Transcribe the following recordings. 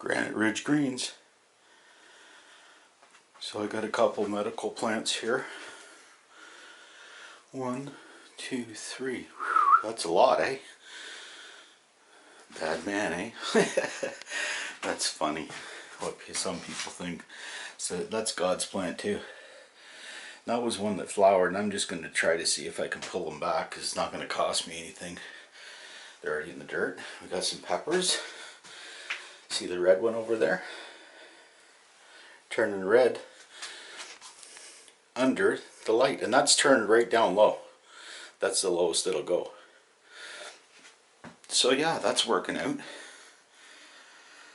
Granite Ridge greens. So I got a couple medical plants here. 1, 2, 3. Whew, that's a lot, eh? Bad man, eh? That's funny what some people think. So that's God's plant too. That was one that flowered, and I'm just going to try to see if I can pull them back because it's not going to cost me anything. They're already in the dirt. We got some peppers. See the red one over there? Turning red under the light, and that's turned right down low. That's the lowest it'll go. So yeah, that's working out.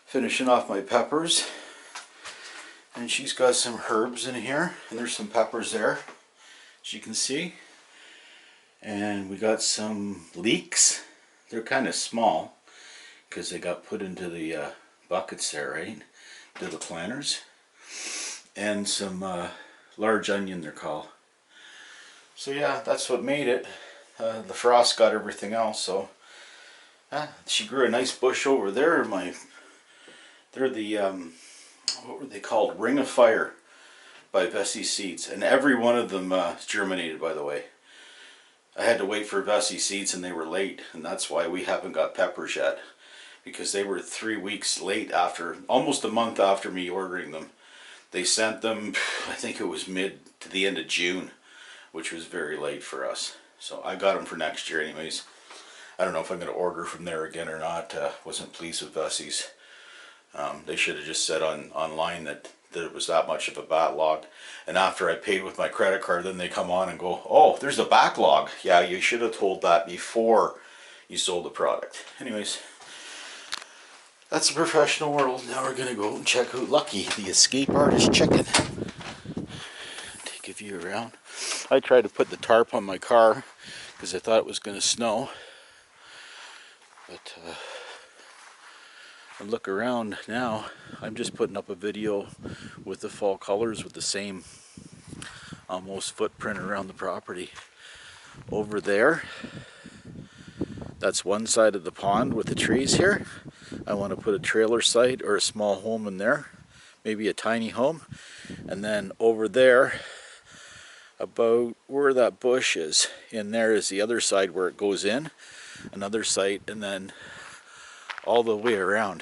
Finishing off my peppers. And she's got some herbs in here, and there's some peppers there, as you can see. And we got some leeks. They're kind of small because they got put into the buckets there, right? To the planters. And some large onion, they're called. So yeah, that's what made it. The frost got everything else, so she grew a nice bush over there. They're the what were they called? Ring of Fire by Vessi Seeds, and every one of them germinated, by the way. I had to wait for Vessi Seeds and they were late, and that's why we haven't got peppers yet, because they were 3 weeks late, after almost a month after me ordering them. They sent them, I think it was mid to the end of June, which was very late for us. So I got them for next year anyways. I don't know if I'm going to order from there again or not. Wasn't pleased with Vessi's. They should have just said online that it was that much of a backlog. And after I paid with my credit card, then they come on and go, oh, there's a backlog. Yeah, you should have told that before you sold the product. Anyways, that's the professional world. Now we're going to go and check out Lucky, the escape artist chicken. Take a view around. I tried to put the tarp on my car because I thought it was going to snow. But I look around now, I'm just putting up a video with the fall colors with the same almost footprint around the property. Over there, that's one side of the pond with the trees here. I want to put a trailer site or a small home in there, maybe a tiny home. And then over there, about where that bush is, in there is the other side where it goes in, another site, and then all the way around,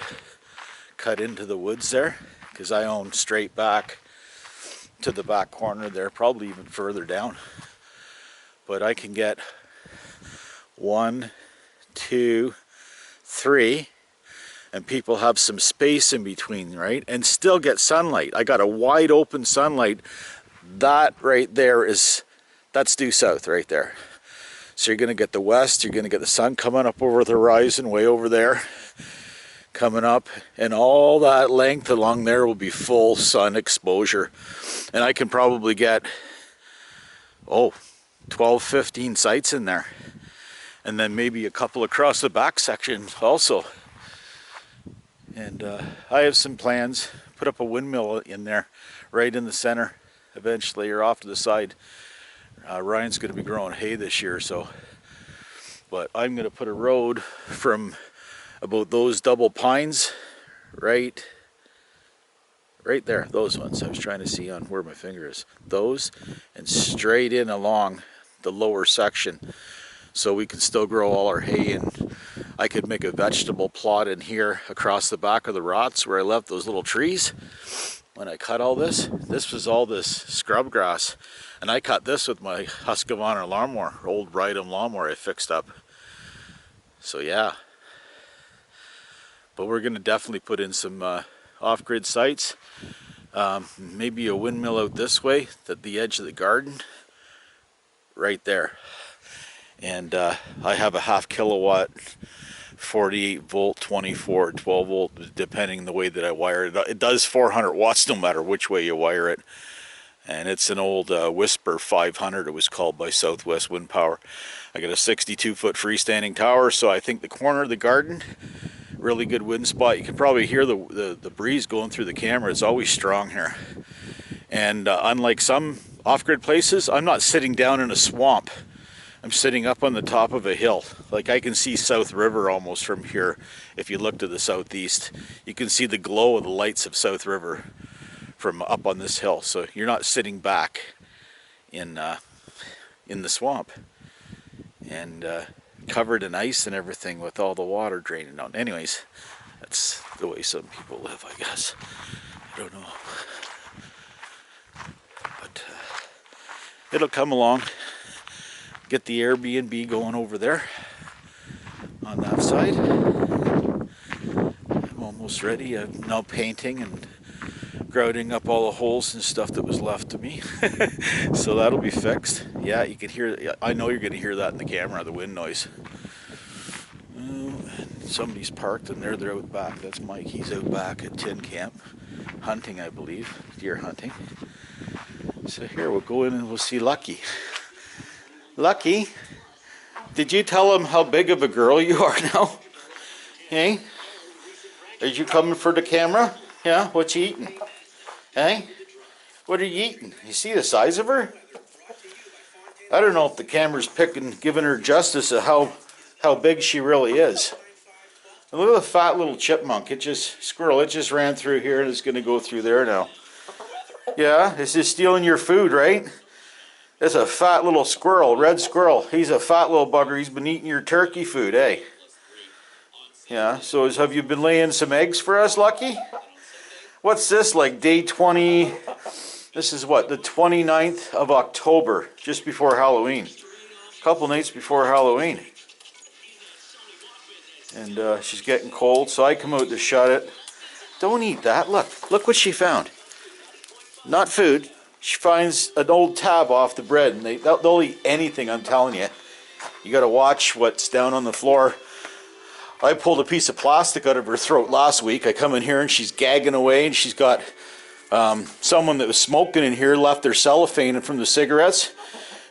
cut into the woods there, because I own straight back to the back corner there, probably even further down. But I can get 1, 2, 3, and people have some space in between, right? And still get sunlight. I got a wide open sunlight. That right there that's due south right there. So you're going to get the west, you're going to get the sun coming up over the horizon way over there, coming up, and all that length along there will be full sun exposure. And I can probably get, 12, 15 sites in there. And then maybe a couple across the back section also. And I have some plans, put up a windmill in there, right in the center, eventually, or off to the side. Ryan's going to be growing hay this year, so. But I'm going to put a road from about those double pines, right there, those ones. I was trying to see on where my finger is. Those, and straight in along the lower section, so we can still grow all our hay. And I could make a vegetable plot in here across the back of the rots where I left those little trees. When I cut all this was all this scrub grass. And I cut this with my Husqvarna lawnmower, old Rydom lawnmower I fixed up. So yeah. But we're going to definitely put in some off-grid sites. Maybe a windmill out this way, at the edge of the garden. Right there. And I have a 0.5 kilowatt, 48 volt, 24, 12 volt, depending the way that I wire it. It does 400 watts no matter which way you wire it. And it's an old Whisper 500, it was called, by Southwest Wind Power. I got a 62-foot freestanding tower, so I think the corner of the garden, really good wind spot. You can probably hear the breeze going through the camera. It's always strong here. And unlike some off-grid places, I'm not sitting down in a swamp. I'm sitting up on the top of a hill. Like I can see South River almost from here. If you look to the southeast, you can see the glow of the lights of South River from up on this hill. So you're not sitting back in the swamp and covered in ice and everything with all the water draining out. Anyways, that's the way some people live, I guess. I don't know. But it'll come along. Get the Airbnb going over there on that side. I'm almost ready. I'm now painting and grouting up all the holes and stuff that was left to me. So that'll be fixed. Yeah, you can hear, I know you're going to hear that in the camera, the wind noise. Somebody's parked and they're out back. That's Mike. He's out back at Tin Camp hunting, I believe, deer hunting. So here we'll go in and we'll see Lucky. Lucky, did you tell him how big of a girl you are now? Hey? Are you coming for the camera? Yeah? What you eating? Hey? What are you eating? You see the size of her? I don't know if the camera's giving her justice of how big she really is. And look at the fat little chipmunk. It just ran through here and it's going to go through there now. Yeah? It's just stealing your food, right? That's a fat little squirrel, red squirrel. He's a fat little bugger. He's been eating your turkey food, eh? Yeah, so have you been laying some eggs for us, Lucky? What's this, like day 20? This is what, the 29th of October, just before Halloween. A couple nights before Halloween. And she's getting cold, so I come out to shut it. Don't eat that. Look what she found. Not food. She finds an old tab off the bread, and they'll eat anything, I'm telling you. You got to watch what's down on the floor. I pulled a piece of plastic out of her throat last week. I come in here and she's gagging away, and she's got someone that was smoking in here left their cellophane from the cigarettes,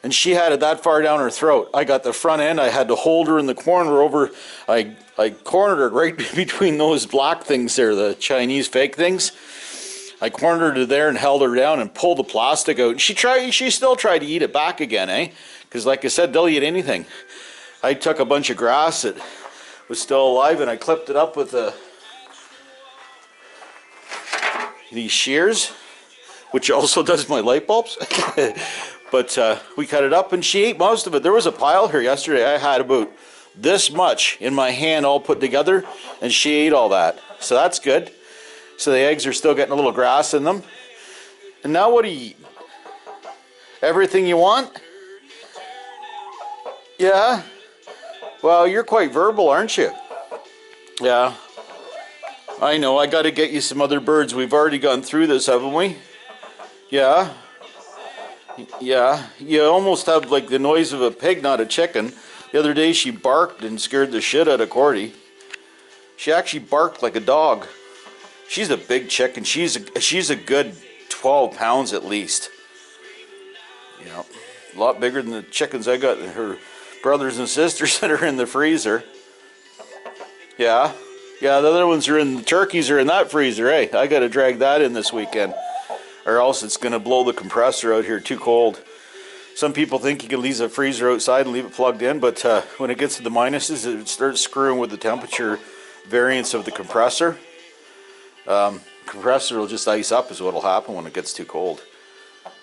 and she had it that far down her throat. I got the front end. I had to hold her in the corner over. I cornered her right between those black things there, the Chinese fake things. I cornered her there and held her down and pulled the plastic out. She still tried to eat it back again, eh? Because like I said, they'll eat anything. I took a bunch of grass that was still alive and I clipped it up with these shears, which also does my light bulbs. But we cut it up and she ate most of it. There was a pile here yesterday. I had about this much in my hand all put together, and she ate all that. So that's good. So the eggs are still getting a little grass in them. And now what do you eat? Everything you want? Yeah? Well, you're quite verbal, aren't you? Yeah. I know, I got to get you some other birds. We've already gone through this, haven't we? Yeah. Yeah. You almost have like the noise of a pig, not a chicken. The other day she barked and scared the shit out of Cordy. She actually barked like a dog. She's a big chicken. She's a good 12 pounds at least. Yeah, a lot bigger than the chickens I got, her brothers and sisters that are in the freezer. Yeah, the other ones are in, the turkeys are in that freezer, eh? I got to drag that in this weekend, or else it's going to blow the compressor out here, too cold. Some people think you can leave the freezer outside and leave it plugged in, but when it gets to the minuses, it starts screwing with the temperature variance of the compressor. Compressor will just ice up is what will happen when it gets too cold.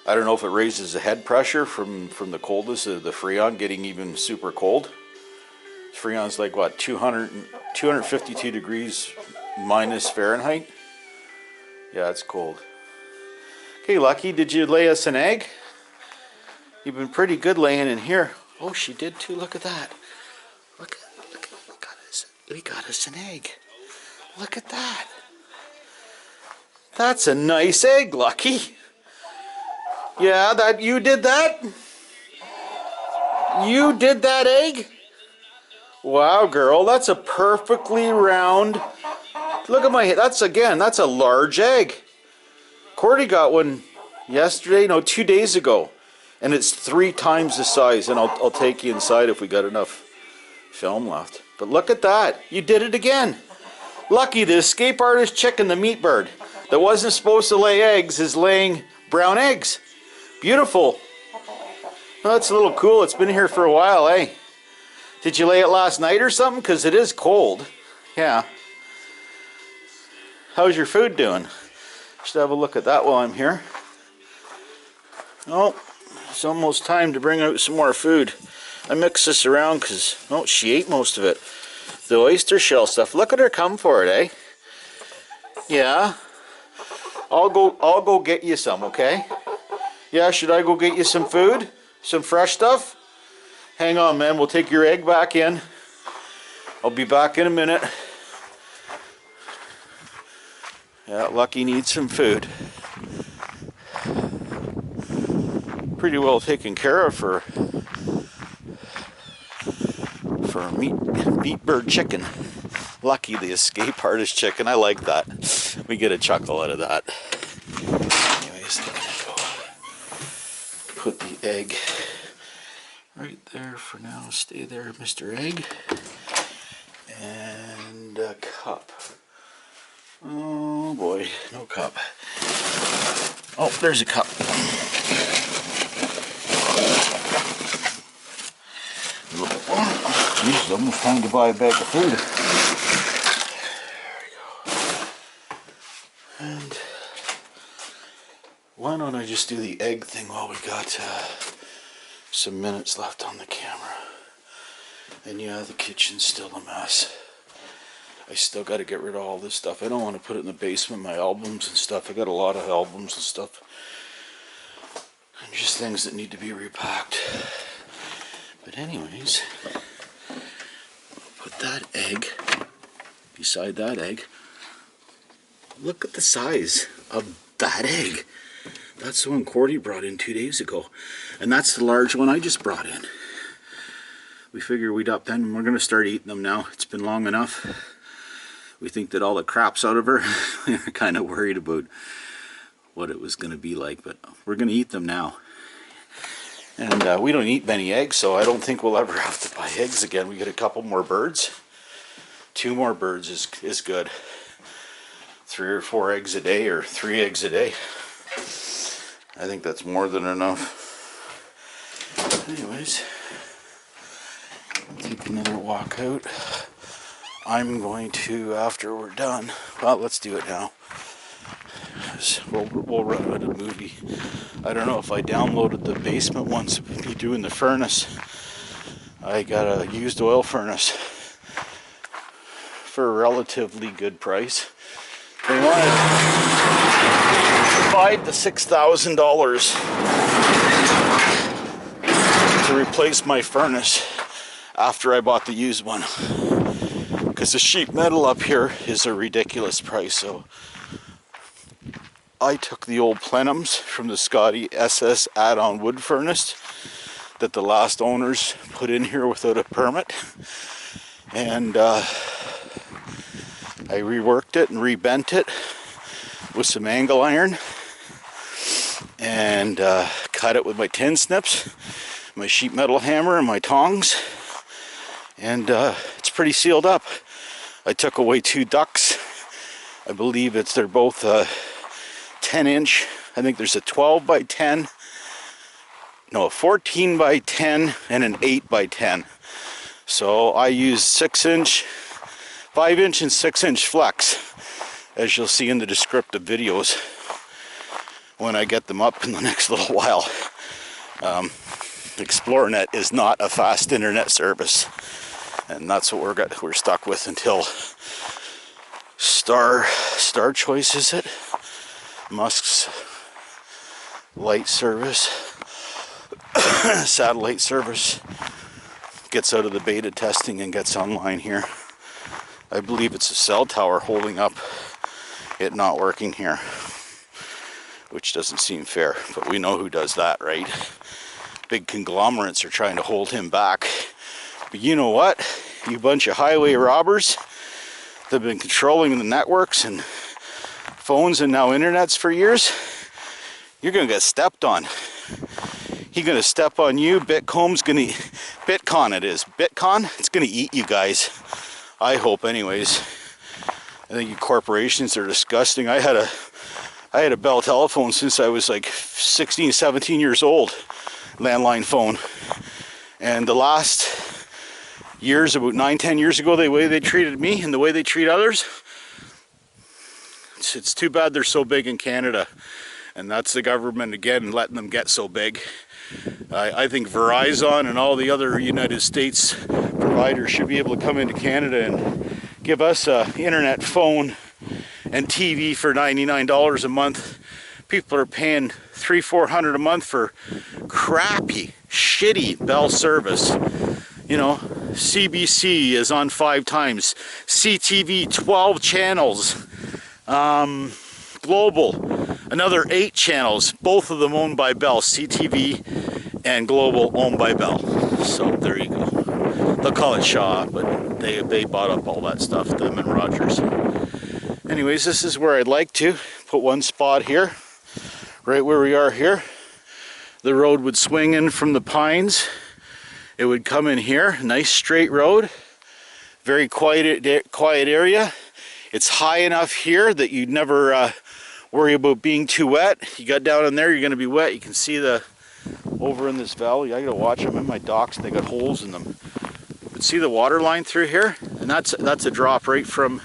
I don't know if it raises the head pressure from the coldness of the Freon getting even super cold. Freon's like what, 252 degrees minus Fahrenheit? Yeah, it's cold. Okay, Lucky, did you lay us an egg? You've been pretty good laying in here. Oh, she did too. Look at that. Look, we got us an egg. Look at that. That's a nice egg, Lucky. Yeah, you did that? You did that egg? Wow, girl, that's a perfectly round. Look at my head. That's a large egg. Cordy got one yesterday, no, 2 days ago. And it's 3 times the size. And I'll take you inside if we got enough film left. But look at that. You did it again. Lucky, the escape artist chicken, the meat bird, that wasn't supposed to lay eggs, is laying brown eggs. Beautiful. Well, that's a little cool. It's been here for a while, eh? Did you lay it last night or something? Because it is cold. Yeah. How's your food doing? Should have a look at that while I'm here. Oh, it's almost time to bring out some more food. I mixed this around because, oh, she ate most of it. The oyster shell stuff. Look at her come for it, eh? Yeah. I'll go get you some, okay? Yeah, should I go get you some food? Some fresh stuff? Hang on, man. We'll take your egg back in. I'll be back in a minute. Yeah, Lucky needs some food. Pretty well taken care of for meat bird chicken. Lucky the escape artist chicken. I like that. We get a chuckle out of that. Anyways, I'm gonna go put the egg right there for now. Stay there, Mr. Egg. And a cup. Oh boy, no cup. Oh, there's a cup. Jeez, I'm almost trying to buy a bag of food. There we go. And why don't I just do the egg thing while we got some minutes left on the camera. And yeah, the kitchen's still a mess. I still got to get rid of all this stuff. I don't want to put it in the basement, my albums and stuff. I got a lot of albums and stuff. And just things that need to be repacked. But anyways, put that egg beside that egg. Look at the size of that egg. That's the one Cordy brought in 2 days ago. And that's the large one I just brought in. We figure we'd up then. We're going to start eating them now. It's been long enough. We think that all the crap's out of her. We were kind of worried about what it was going to be like. But we're going to eat them now. And we don't eat many eggs, so I don't think we'll ever have to buy eggs again. We get a couple more birds. 2 more birds is good. 3 or 4 eggs a day, or 3 eggs a day. I think that's more than enough. Anyways, take another walk out. I'm going to, after we're done, well, let's do it now. We'll run out of movie. I don't know if I downloaded the basement ones, me doing the furnace. I got a used oil furnace for a relatively good price. They wanted $5,000 to $6,000 to replace my furnace after I bought the used one. Because the sheet metal up here is a ridiculous price, so I took the old plenums from the Scotty SS add-on wood furnace that the last owners put in here without a permit, and I reworked it and rebent it with some angle iron and cut it with my tin snips, my sheet metal hammer and my tongs, and it's pretty sealed up. I took away 2 ducts. I believe they're both 10-inch. I think there's a 12 by 10, no, a 14 by 10 and an 8 by 10. So I use 6-inch, 5-inch and 6-inch flex, as you'll see in the descriptive videos when I get them up in the next little while. ExploreNet is not a fast internet service, and that's what we're stuck with until Star Choice, is it? Musk's light service, satellite service, gets out of the beta testing and gets online here. I believe it's a cell tower holding up it not working here, which doesn't seem fair, but we know who does that, right? Big conglomerates are trying to hold him back. But you know what? You bunch of highway robbers that have been controlling the networks and phones and now internets for years, you're gonna get stepped on. He's gonna step on you. Bitcon, it's gonna eat you guys. I hope, anyways. I think you corporations are disgusting. I had a Bell telephone since I was like 16, 17 years old. landline phone. And the last years, about 9-10 years ago, the way they treated me and the way they treat others, it's too bad they're so big in Canada. And that's the government again letting them get so big. I think Verizon and all the other United States providers should be able to come into Canada and give us an internet phone and TV for $99 a month. People are paying $300-400 a month for crappy, shitty Bell service. You know, CBC is on 5 times, CTV 12 channels, Global another 8 channels, both of them owned by Bell, CTV and Global owned by Bell. So there you go. They'll call it Shaw, but they bought up all that stuff, them and Rogers. Anyways, this is where I'd like to put one spot here, right where we are here. The road would swing in from the pines. It would come in here, nice straight road, very quiet area. It's high enough here that you'd never worry about being too wet. You got down in there, you're going to be wet. You can see the over in this valley. I got to watch them in my docks. They got holes in them. But see the water line through here, and that's a drop right from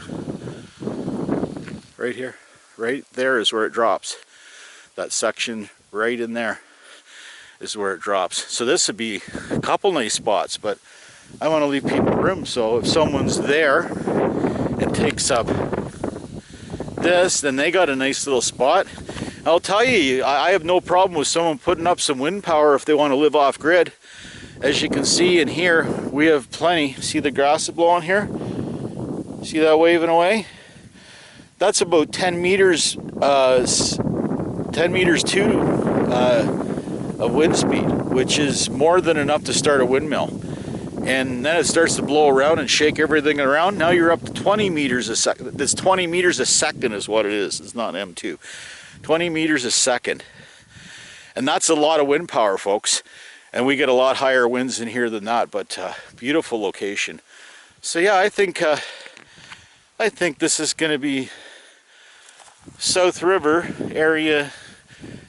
right here. Right there is where it drops. That section right in there is where it drops. So this would be a couple nice spots, but I want to leave people room. So if someone's there and takes up this, then they got a nice little spot. I'll tell you, I have no problem with someone putting up some wind power if they want to live off grid. As you can see in here, we have plenty. See the grass is blowing here? See that waving away? That's about 10 meters, 10 meters of wind speed, which is more than enough to start a windmill. And then it starts to blow around and shake everything around. Now you're up to 20 meters a second. This 20 meters a second is what it is. It's not M2. 20 meters a second. And that's a lot of wind power, folks. And we get a lot higher winds in here than that, but beautiful location. So yeah, I think this is going to be South River area,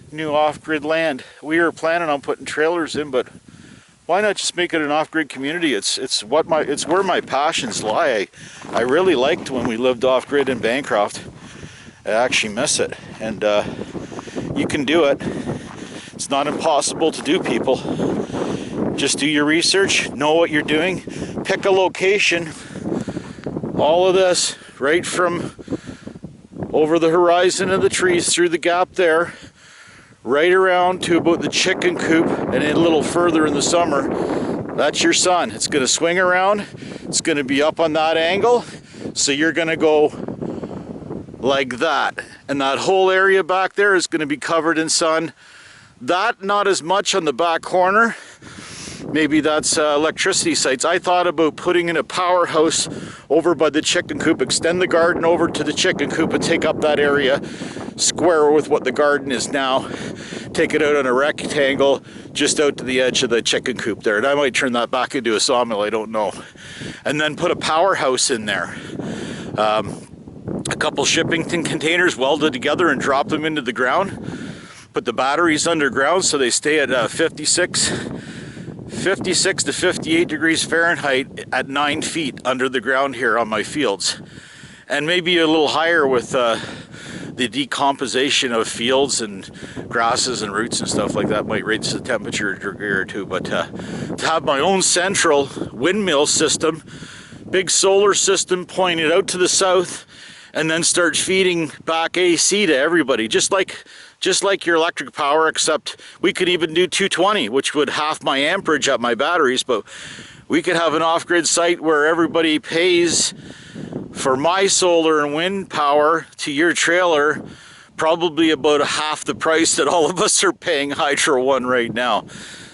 new off-grid land. We are planning on putting trailers in, but why not just make it an off-grid community? It's where my passions lie. I really liked when we lived off-grid in Bancroft. I actually miss it, and you can do it. It's not impossible to do, people. Just do your research, know what you're doing, pick a location. All of this right from over the horizon of the trees through the gap there, right around to about the chicken coop, and a little further in the summer. That's your sun. It's going to swing around. It's going to be up on that angle. So you're going to go like that. And that whole area back there is going to be covered in sun. That not as much on the back corner. Maybe that's electricity sites. I thought about putting in a powerhouse over by the chicken coop, extend the garden over to the chicken coop and take up that area, square with what the garden is now, take it out on a rectangle just out to the edge of the chicken coop there. And I might turn that back into a sawmill, I don't know. And then put a powerhouse in there. A couple shipping containers welded together and drop them into the ground. Put the batteries underground so they stay at 56 to 58 degrees Fahrenheit at 9 feet under the ground here on my fields. And maybe a little higher with the decomposition of fields and grasses and roots and stuff like that might raise the temperature a degree or two. But to have my own central windmill system, big solar system pointed out to the south, and then start feeding back AC to everybody, just like your electric power, except we could even do 220, which would half my amperage at my batteries. But we could have an off-grid site where everybody pays for my solar and wind power to your trailer, probably about half the price that all of us are paying Hydro One right now.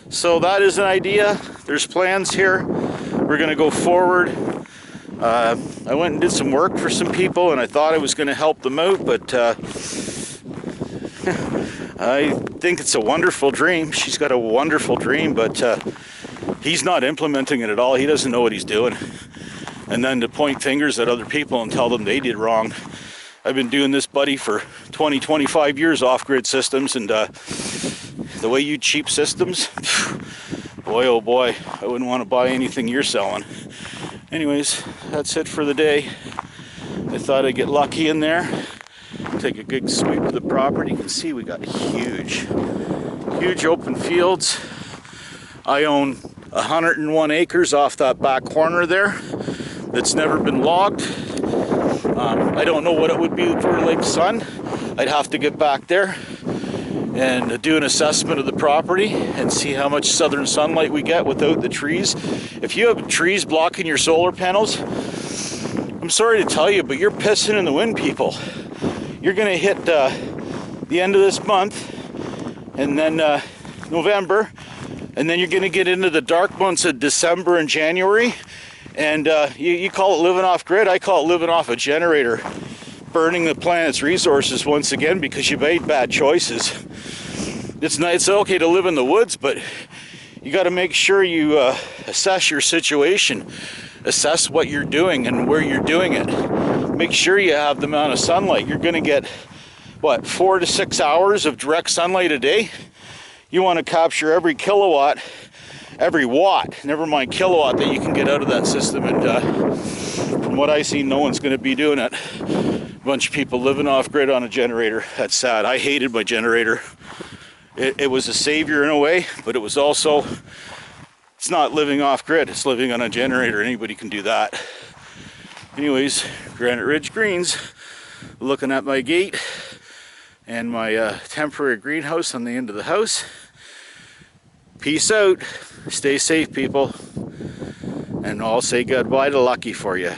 So that is an idea. There's plans here. We're gonna go forward. I went and did some work for some people, and I thought I was going to help them out, but I think it's a wonderful dream. She's got a wonderful dream, but he's not implementing it at all. He doesn't know what he's doing. And then to point fingers at other people and tell them they did wrong. I've been doing this, buddy, for 20, 25 years off-grid systems, and the way you cheap systems, boy oh boy, I wouldn't want to buy anything you're selling. Anyways, that's it for the day. I thought I'd get lucky in there, take a good sweep of the property. You can see we got huge open fields. I own 101 acres off that back corner there that's never been logged. I don't know what it would be for Lake Sun. I'd have to get back there and do an assessment of the property and see how much southern sunlight we get without the trees. If you have trees blocking your solar panels, I'm sorry to tell you, but you're pissing in the wind, people. You're gonna hit the end of this month and then November, and then you're gonna get into the dark months of December and January, and you call it living off grid. I call it living off a generator, burning the planet's resources once again because you made bad choices. It's okay to live in the woods, but you got to make sure you assess your situation, assess what you're doing and where you're doing it. Make sure you have the amount of sunlight. You're going to get, what, 4 to 6 hours of direct sunlight a day? You want to capture every kilowatt, every watt, never mind kilowatt, that you can get out of that system. And from what I see, no one's going to be doing it. A bunch of people living off grid on a generator. That's sad. I hated my generator. It was a savior in a way, but it was also, it's not living off grid, it's living on a generator. Anybody can do that. Anyways, Granite Ridge Greens, looking at my gate and my temporary greenhouse on the end of the house. Peace out. Stay safe, people. And I'll say goodbye to Lucky for you.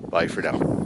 Bye for now.